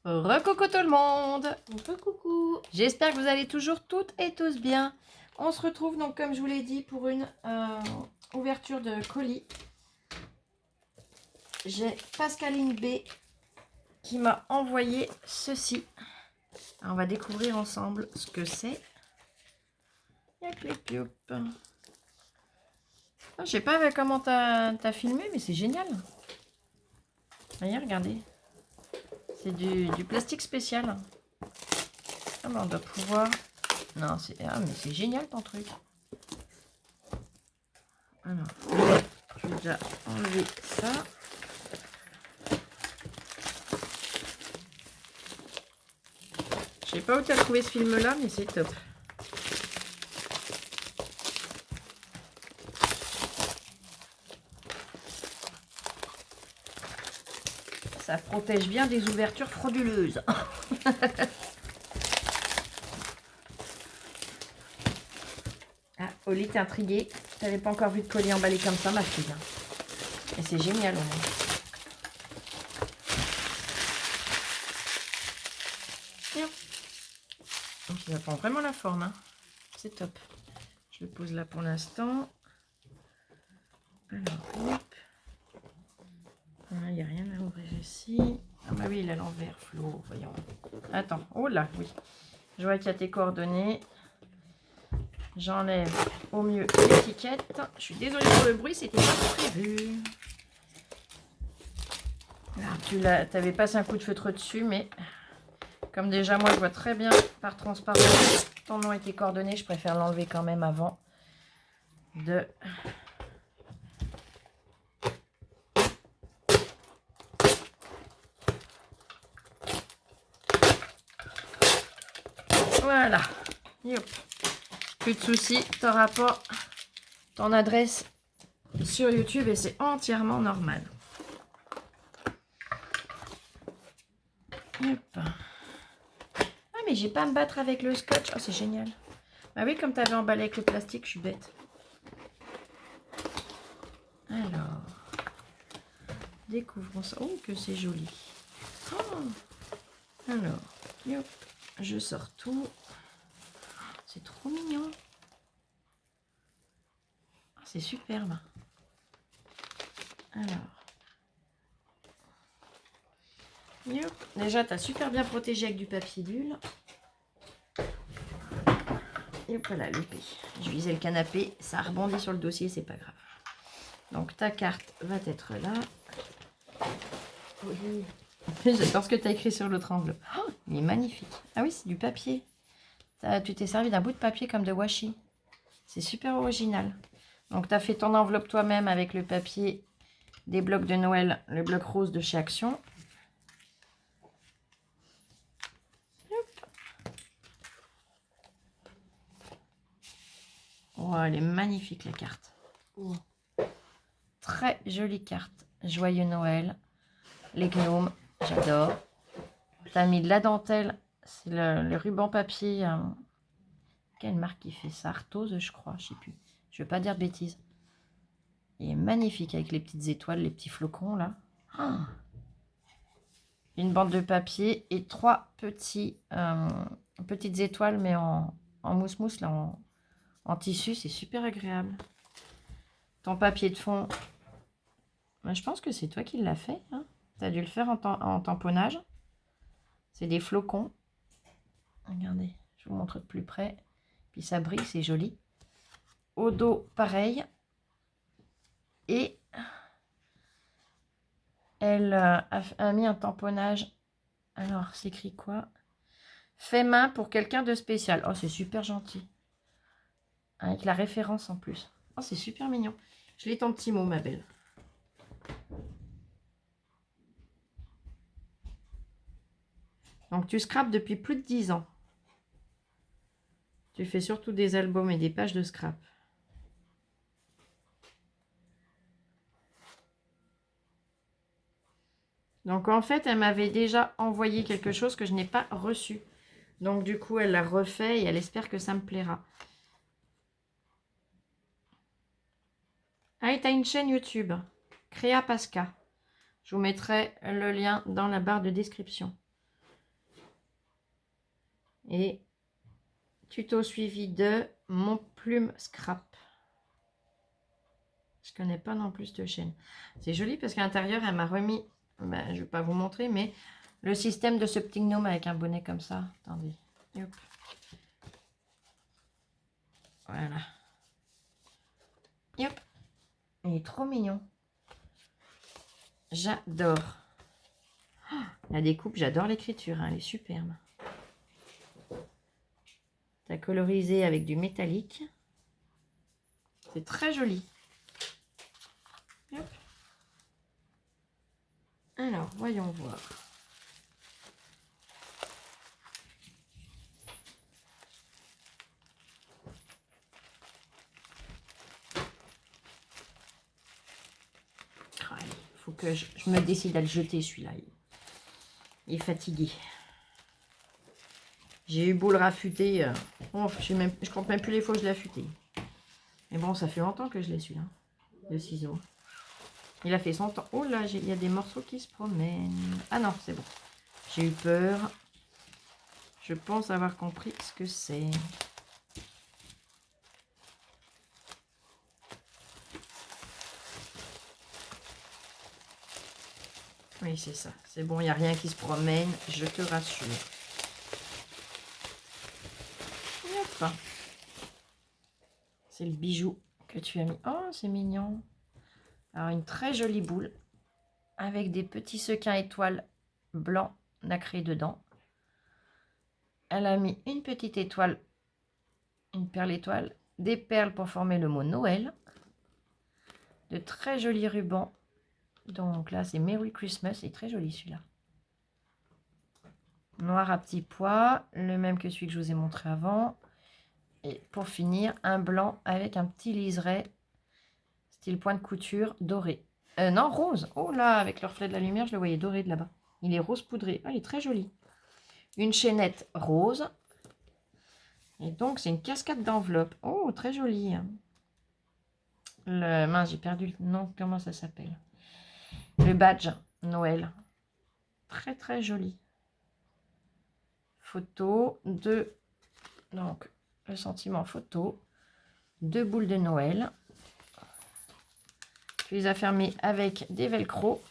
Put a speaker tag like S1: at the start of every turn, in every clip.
S1: Recoucou tout le monde.
S2: Coucou.
S1: J'espère que vous allez toujours toutes et tous bien. On se retrouve donc comme je vous l'ai dit pour une ouverture de colis. J'ai Pascaline B qui m'a envoyé ceci. Alors, on va découvrir ensemble ce que c'est. Il y a que les piopes. Je sais pas comment t'as filmé, mais c'est génial. Voyez, regardez. C'est du plastique spécial. Ah, ben on doit pouvoir... Non, c'est... Ah, mais c'est génial ton truc. Alors, je vais déjà enlever ça. Je sais pas où tu as trouvé ce film-là, mais c'est top. Ça protège bien des ouvertures frauduleuses. Ah, Oli, t'es intriguée. Tu n'avais pas encore vu de colis emballé comme ça, ma fille. Et c'est génial, au moins. Tiens. Donc, il prend vraiment la forme. Hein. C'est top. Je le pose là pour l'instant. Alors, hop. Il n'y a rien à ouvrir ici. Ah bah oui, il a l'envers, Flo. Voyons. Attends. Oh là, oui. Je vois qu'il y a tes coordonnées. J'enlève au mieux l'étiquette. Je suis désolée pour le bruit, c'était pas prévu. Alors, tu avais passé un coup de feutre dessus, mais comme déjà moi je vois très bien par transparence ton nom et tes coordonnées, je préfère l'enlever quand même avant de... Voilà. Yop. Plus de soucis, tu n'auras pas ton adresse sur YouTube et c'est entièrement normal. Hop. Ah mais j'ai pas à me battre avec le scotch. Oh c'est génial. Bah oui, comme tu avais emballé avec le plastique, je suis bête. Alors, découvrons ça. Oh que c'est joli. Oh. Alors, hop, je sors tout. C'est trop mignon. Oh, c'est superbe. Alors, hop. Déjà, tu as super bien protégé avec du papier bulle. Et voilà, l'épée. Je visais le canapé, ça rebondit sur le dossier, c'est pas grave. Donc, ta carte va être là. Oui. J'adore ce que tu as écrit sur l'autre enveloppe. Oh, il est magnifique. Ah oui, c'est du papier. Tu t'es servi d'un bout de papier comme de washi. C'est super original. Donc, tu as fait ton enveloppe toi-même avec le papier des blocs de Noël, le bloc rose de chez Action. Oh, elle est magnifique la carte. Oh. Très jolie carte. Joyeux Noël. Les gnomes, j'adore. Tu as mis de la dentelle. C'est le ruban papier. Quelle marque qui fait ça? Arthose, je crois. Je sais plus. Je ne veux pas dire de bêtises. Il est magnifique avec les petites étoiles, les petits flocons là. Oh. Une bande de papier et 3 petites étoiles, mais en mousse-mousse, là, en tissu. C'est super agréable. Ton papier de fond, je pense que c'est toi qui l'as fait. Hein, tu as dû le faire en tamponnage. C'est des flocons. Regardez, je vous montre de plus près. Puis ça brille, c'est joli. Au dos, pareil. Et elle a mis un tamponnage. Alors, c'est écrit quoi? Fait main pour quelqu'un de spécial. Oh, c'est super gentil. Avec la référence en plus. Oh, c'est super mignon. Je lis ton petit mot, ma belle. Donc, tu scrapes depuis plus de 10 ans. Tu fais surtout des albums et des pages de scrap. Donc, en fait, elle m'avait déjà envoyé quelque chose que je n'ai pas reçu. Donc, du coup, elle l'a refait et elle espère que ça me plaira. Ah, et tu as une chaîne YouTube, Créa Pasca. Je vous mettrai le lien dans la barre de description. Et tuto suivi de Mon Plume Scrap. Je connais pas non plus cette chaîne. C'est joli parce qu'à l'intérieur, elle m'a remis, ben, je vais pas vous montrer, mais le système de ce petit gnome avec un bonnet comme ça. Attendez. Hop. Voilà. Hop. Il est trop mignon. J'adore. Oh, la découpe, j'adore l'écriture. Hein, elle est superbe. T'as colorisé avec du métallique. C'est très joli. Hop. Alors, voyons voir. Il faut que je me décide à le jeter, celui-là. Il est fatigué. J'ai eu beau le raffûter. Oh, je compte même plus les fois que je l'ai affûté. Mais bon, ça fait longtemps que je l'ai, celui-là. Le ciseau. Il a fait son temps. Oh là, il y a des morceaux qui se promènent. Ah non, c'est bon. J'ai eu peur. Je pense avoir compris ce que c'est. Oui, c'est ça. C'est bon, il n'y a rien qui se promène. Je te rassure. Hop. C'est le bijou que tu as mis. Oh, c'est mignon. Alors, une très jolie boule avec des petits sequins étoiles blancs nacrés dedans. Elle a mis une petite étoile, une perle étoile, des perles pour former le mot Noël, de très jolis rubans. Donc là, c'est Merry Christmas. C'est très joli celui-là. Noir à petits pois, le même que celui que je vous ai montré avant. Et pour finir, un blanc avec un petit liseré, style point de couture doré. Non, rose. Oh là, avec le reflet de la lumière, je le voyais doré de là-bas. Il est rose poudré. Ah, il est très joli. Une chaînette rose. Et donc, c'est une cascade d'enveloppe. Oh, très joli. Mince, j'ai perdu le nom. Comment ça s'appelle? Le badge Noël. Très, très joli. Photo de... Donc, le sentiment photo. 2 boules de Noël. Tu les as fermées avec des velcro.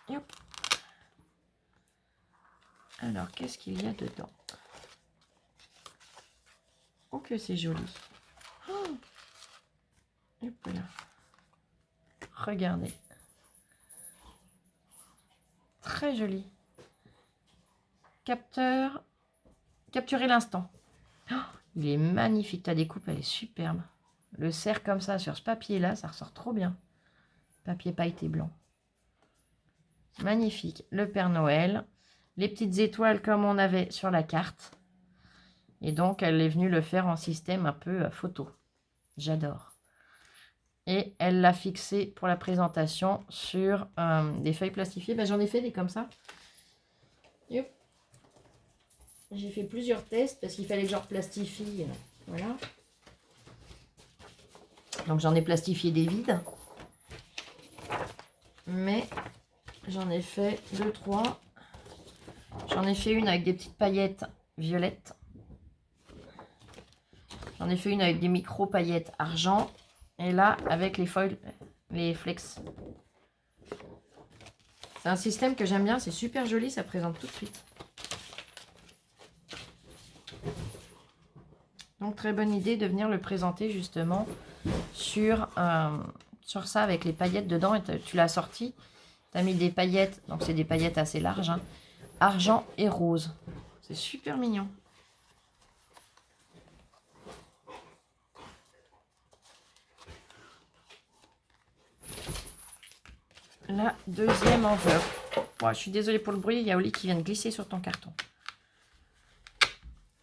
S1: Et hop. Alors, qu'est-ce qu'il y a dedans? Oh, que c'est joli. Oh. Hop là. Regardez. Très joli. Capteur. Capturer l'instant. Oh, il est magnifique. Ta découpe, elle est superbe. Le serre comme ça sur ce papier-là, ça ressort trop bien. Papier pailleté blanc. Magnifique. Le Père Noël. Les petites étoiles comme on avait sur la carte. Et donc, elle est venue le faire en système un peu photo. J'adore. Et elle l'a fixé pour la présentation sur des feuilles plastifiées. Ben, j'en ai fait des comme ça. J'ai fait plusieurs tests parce qu'il fallait que je replastifie. Voilà. Donc j'en ai plastifié des vides. Mais j'en ai fait 2, 3. J'en ai fait une avec des petites paillettes violettes. J'en ai fait une avec des micro paillettes argent. Et là, avec les foils, les flex. C'est un système que j'aime bien. C'est super joli. Ça présente tout de suite. Donc, très bonne idée de venir le présenter justement sur ça avec les paillettes dedans. Et tu l'as sorti. Tu as mis des paillettes. Donc, c'est des paillettes assez larges. Hein, argent et rose. C'est super mignon. La deuxième enveloppe. Oh, je suis désolée pour le bruit. Il y a Oli qui vient de glisser sur ton carton.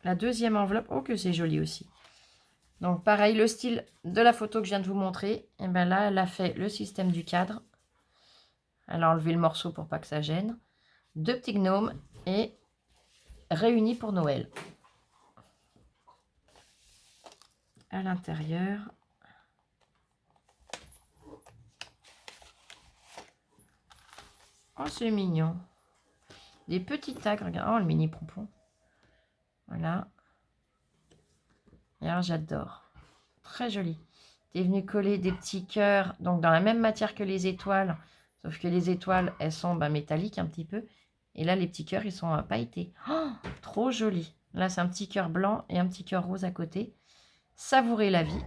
S1: La deuxième enveloppe. Oh, que c'est joli aussi. Donc, pareil, le style de la photo que je viens de vous montrer. Et bien là, elle a fait le système du cadre. Elle a enlevé le morceau pour pas que ça gêne. 2 petits gnomes et réunis pour Noël. À l'intérieur. Oh, c'est mignon. Des petits tags. Regarde. Oh, le mini pompon. Voilà. Et alors, j'adore. Très joli. Tu es venu coller des petits cœurs, donc dans la même matière que les étoiles, sauf que les étoiles, elles sont métalliques un petit peu. Et là, les petits cœurs, ils sont pailletés. Oh, trop joli. Là, c'est un petit cœur blanc et un petit cœur rose à côté. Savourez la vie.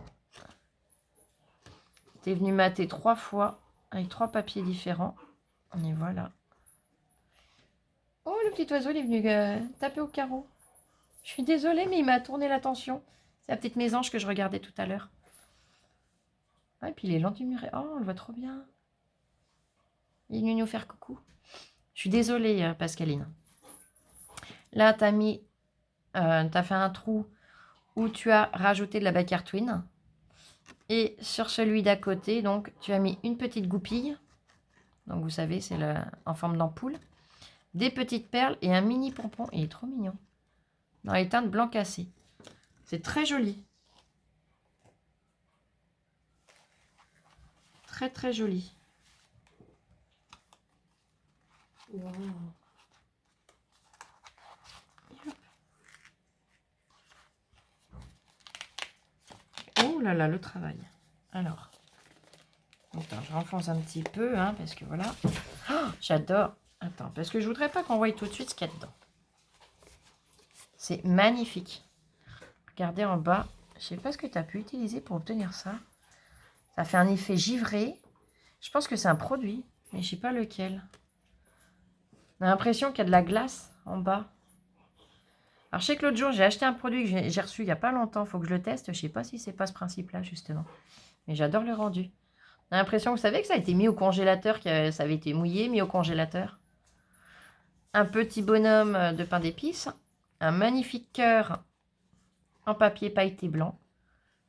S1: Tu es venu mater 3 fois avec 3 papiers différents. Et voilà. Oh, le petit oiseau, il est venu taper au carreau. Je suis désolée, mais il m'a tourné l'attention. C'est la petite mésange que je regardais tout à l'heure. Ah, et puis les gens du muret. Oh, on le voit trop bien. Il est venu nous faire coucou. Je suis désolée, Pascaline. Là, tu as fait un trou où tu as rajouté de la Bacardtwine. Et sur celui d'à côté, donc, tu as mis une petite goupille. Donc, vous savez, c'est en forme d'ampoule. Des petites perles et un mini pompon. Il est trop mignon. Dans les teintes blanc cassé. C'est très joli. Très, très joli. Wow. Oh là là, le travail. Alors, attends, je renfonce un petit peu, hein, parce que voilà. Oh, j'adore. Attends, parce que je voudrais pas qu'on voie tout de suite ce qu'il y a dedans. C'est magnifique. Regardez en bas. Je sais pas ce que tu as pu utiliser pour obtenir ça. Ça fait un effet givré. Je pense que c'est un produit, mais je sais pas lequel. On a l'impression qu'il y a de la glace en bas. Alors, je sais que l'autre jour, j'ai acheté un produit que j'ai reçu il n'y a pas longtemps. Il faut que je le teste. Je sais pas si c'est pas ce principe-là, justement. Mais j'adore le rendu. On a l'impression, vous savez, que ça a été mis au congélateur, que ça avait été mouillé, mis au congélateur. Un petit bonhomme de pain d'épices. Un magnifique cœur en papier pailleté blanc.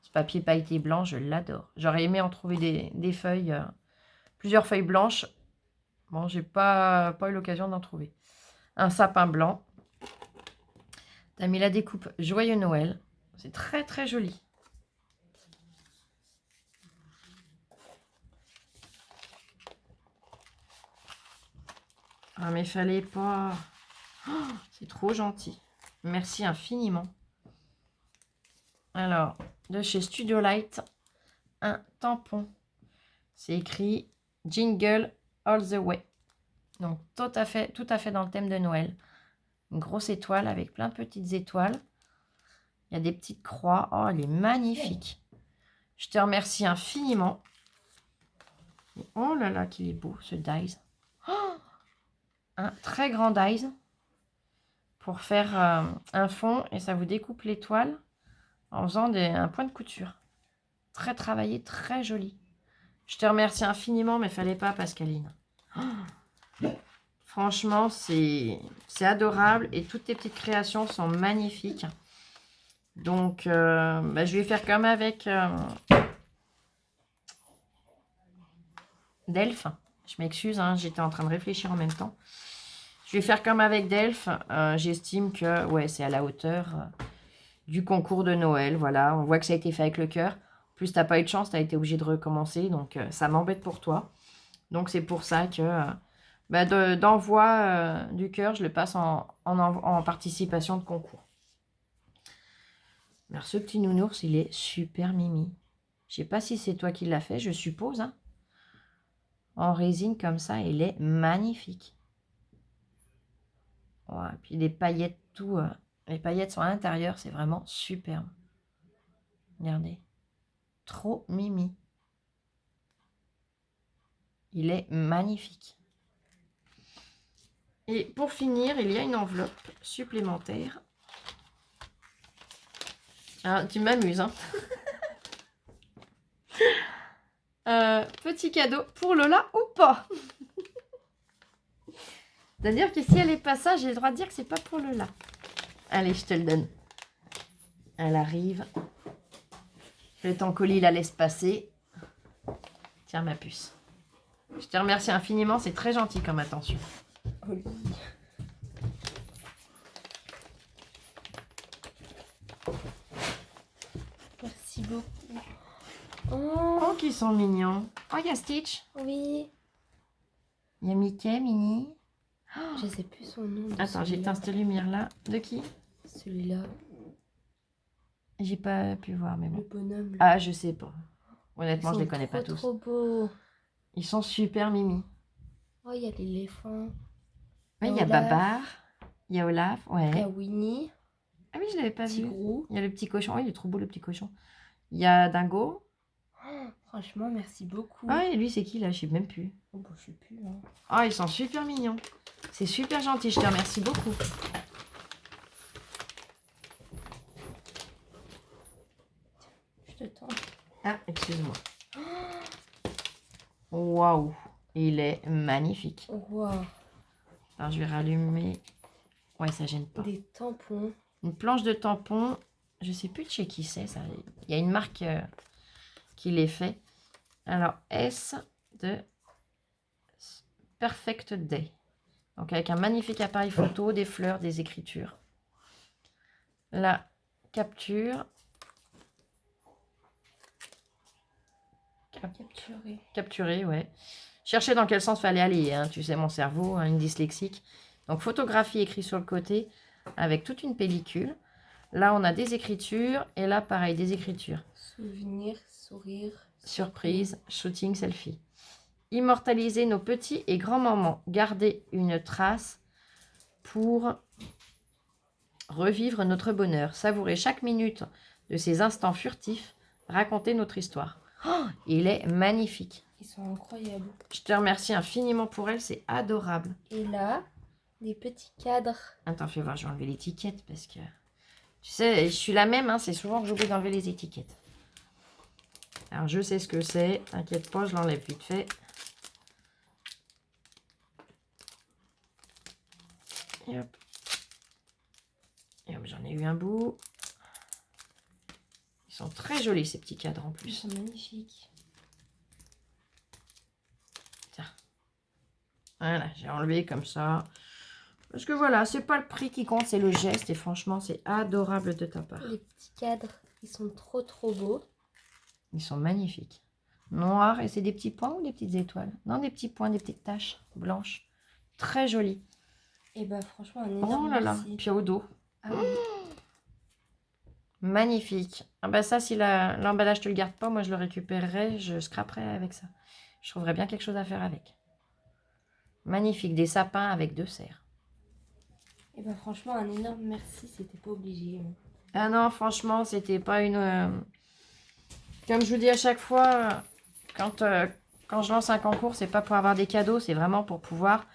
S1: Ce papier pailleté blanc, je l'adore. J'aurais aimé en trouver des feuilles, plusieurs feuilles blanches. Bon, j'ai pas eu l'occasion d'en trouver. Un sapin blanc. Tu as mis la découpe Joyeux Noël. C'est très très joli. Ah mais fallait pas. Oh, c'est trop gentil. Merci infiniment. Alors, de chez Studio Light, un tampon. C'est écrit Jingle All the Way. Donc tout à fait dans le thème de Noël. Une grosse étoile avec plein de petites étoiles. Il y a des petites croix. Oh, elle est magnifique. Je te remercie infiniment. Oh là là, qu'il est beau ce dies. Oh, un très grand dies pour faire un fond et ça vous découpe l'étoile en faisant un point de couture. Très travaillé, très joli. Je te remercie infiniment, mais il fallait pas, Pascaline. Oh, franchement, c'est adorable et toutes tes petites créations sont magnifiques. Donc, je vais faire comme avec Delphes. Je m'excuse, hein, j'étais en train de réfléchir en même temps. Je vais faire comme avec Delphes. J'estime que ouais, c'est à la hauteur du concours de Noël. Voilà, on voit que ça a été fait avec le cœur. En plus, tu n'as pas eu de chance, tu as été obligé de recommencer. Donc, ça m'embête pour toi. Donc, c'est pour ça que d'envoi du cœur, je le passe en participation de concours. Alors, ce petit nounours, il est super mimi. Je sais pas si c'est toi qui l'as fait, je suppose. Hein. En résine comme ça, il est magnifique. Ouais, puis les paillettes, tout. Les paillettes sont à l'intérieur, c'est vraiment superbe. Regardez. Trop mimi. Il est magnifique. Et pour finir, il y a une enveloppe supplémentaire. Ah, tu m'amuses, hein. Petit cadeau pour Lola ou pas. C'est-à-dire que si elle est pas ça, j'ai le droit de dire que c'est pas pour Lola. Allez, je te le donne. Elle arrive. Le temps colis la laisse passer. Tiens ma puce. Je te remercie infiniment, c'est très gentil comme attention. Oui.
S2: Merci beaucoup.
S1: Oh, qu'ils sont mignons. Oh, il y a Stitch.
S2: Oui.
S1: Il y a Mickey, Minnie.
S2: Je sais plus son nom.
S1: Attends, j'éteins cette lumière-là. De qui?
S2: Celui-là.
S1: J'ai pas pu voir, mais
S2: Le
S1: bon.
S2: bonhomme. Là.
S1: Ah, je sais pas.
S2: Ils
S1: Honnêtement, je
S2: sont
S1: les connais pas tous.
S2: trop beaux.
S1: Ils sont super mimi.
S2: Oh, il y a l'éléphant.
S1: Oui, il y a
S2: Olaf.
S1: Babar, il y a Olaf,
S2: Il y
S1: ouais.
S2: a Winnie.
S1: Ah oui, je l'avais pas vu.
S2: Tigrou.
S1: Il y a le petit cochon. Oui, il est trop beau, le petit cochon. Il y a Dingo.
S2: Oh, franchement, merci beaucoup.
S1: Ah, et lui, c'est qui, là? Je sais même plus.
S2: Oh, bah, je sais plus. Hein.
S1: Ah, ils sont super mignons. C'est super gentil, je te remercie beaucoup.
S2: Je te tends.
S1: Ah, excuse-moi. Waouh, il est magnifique.
S2: Wow.
S1: Alors, je vais rallumer. Ouais, ça gêne pas.
S2: Des tampons.
S1: Une planche de tampons. Je sais plus de chez qui c'est, ça. Il y a une marque qui les fait. Alors, S de Perfect Day. Donc, avec un magnifique appareil photo, des fleurs, des écritures. La capture.
S2: Capturé.
S1: Capturer, ouais. Chercher dans quel sens fallait aller, hein, tu sais, mon cerveau, hein, une dyslexique. Donc, photographie écrit sur le côté avec toute une pellicule. Là, on a des écritures et là, pareil, des écritures.
S2: Souvenir, sourire.
S1: Surprise, shooting, selfie. Immortaliser nos petits et grands moments. Garder une trace pour revivre notre bonheur. Savourer chaque minute de ces instants furtifs. Raconter notre histoire. Oh, il est magnifique.
S2: Ils sont incroyables.
S1: Je te remercie infiniment pour elle, c'est adorable.
S2: Et là, des petits cadres.
S1: Attends, fais voir, je vais enlever l'étiquette parce que... Tu sais, je suis la même, hein, c'est souvent que j'oublie d'enlever les étiquettes. Alors, je sais ce que c'est. T'inquiète pas, je l'enlève vite fait. Et hop. Et hop, j'en ai eu un bout. Ils sont très jolis, ces petits cadres en
S2: Ils
S1: plus.
S2: sont magnifiques.
S1: Tiens. Voilà, j'ai enlevé comme ça. Parce que voilà, c'est pas le prix qui compte, c'est le geste. Et franchement, c'est adorable de ta part.
S2: Les petits cadres, ils sont trop beaux.
S1: Ils sont magnifiques. Noirs, et c'est des petits points ou des petites étoiles? Non, des petits points, des petites taches blanches. Très jolis.
S2: Et bah franchement, un énorme
S1: Oh là là,
S2: merci.
S1: puis au dos.
S2: Ah oui.
S1: Magnifique. Ah bah ça, si l'emballage te le garde pas, moi je le récupérerai, je scraperai avec ça. Je trouverais bien quelque chose à faire avec. Magnifique, des sapins avec 2 cerfs.
S2: Et bah franchement, un énorme merci, c'était pas obligé.
S1: Ah non, franchement, c'était pas une... Comme je vous dis à chaque fois, quand je lance un concours, c'est pas pour avoir des cadeaux, c'est vraiment pour pouvoir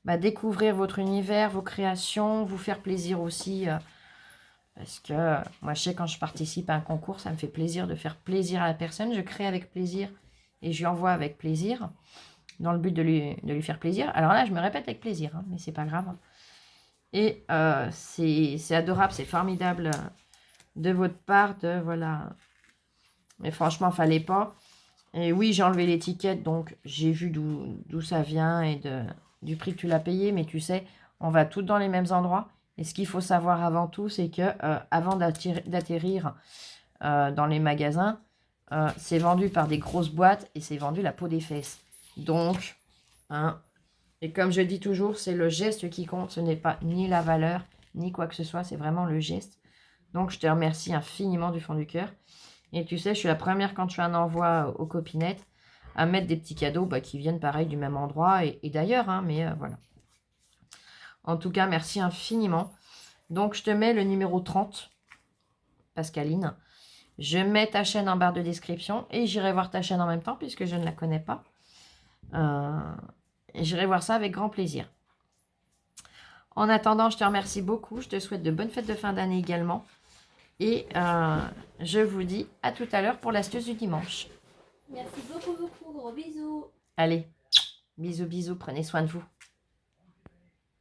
S1: découvrir votre univers, vos créations, vous faire plaisir aussi. Parce que moi, je sais, quand je participe à un concours, ça me fait plaisir de faire plaisir à la personne. Je crée avec plaisir et je lui envoie avec plaisir, dans le but de lui faire plaisir. Alors là, je me répète avec plaisir, hein, mais c'est pas grave. Et c'est adorable, c'est formidable de votre part. Voilà. Mais franchement, fallait pas. Et oui, j'ai enlevé l'étiquette, donc j'ai vu d'où ça vient et du prix que tu l'as payé. Mais tu sais, on va toutes dans les mêmes endroits. Et ce qu'il faut savoir avant tout, c'est que avant d'atterrir dans les magasins, c'est vendu par des grosses boîtes et c'est vendu la peau des fesses. Donc, hein, et comme je dis toujours, c'est le geste qui compte. Ce n'est pas ni la valeur, ni quoi que ce soit. C'est vraiment le geste. Donc, je te remercie infiniment du fond du cœur. Et tu sais, je suis la première quand je fais un envoi aux copinettes à mettre des petits cadeaux qui viennent pareil du même endroit et d'ailleurs, hein, mais voilà. En tout cas, merci infiniment. Donc, je te mets le numéro 30, Pascaline. Je mets ta chaîne en barre de description et j'irai voir ta chaîne en même temps puisque je ne la connais pas. J'irai voir ça avec grand plaisir. En attendant, je te remercie beaucoup. Je te souhaite de bonnes fêtes de fin d'année également. Et je vous dis à tout à l'heure pour l'astuce du dimanche.
S2: Merci beaucoup, gros bisous.
S1: Allez, bisous, bisous, prenez soin de vous.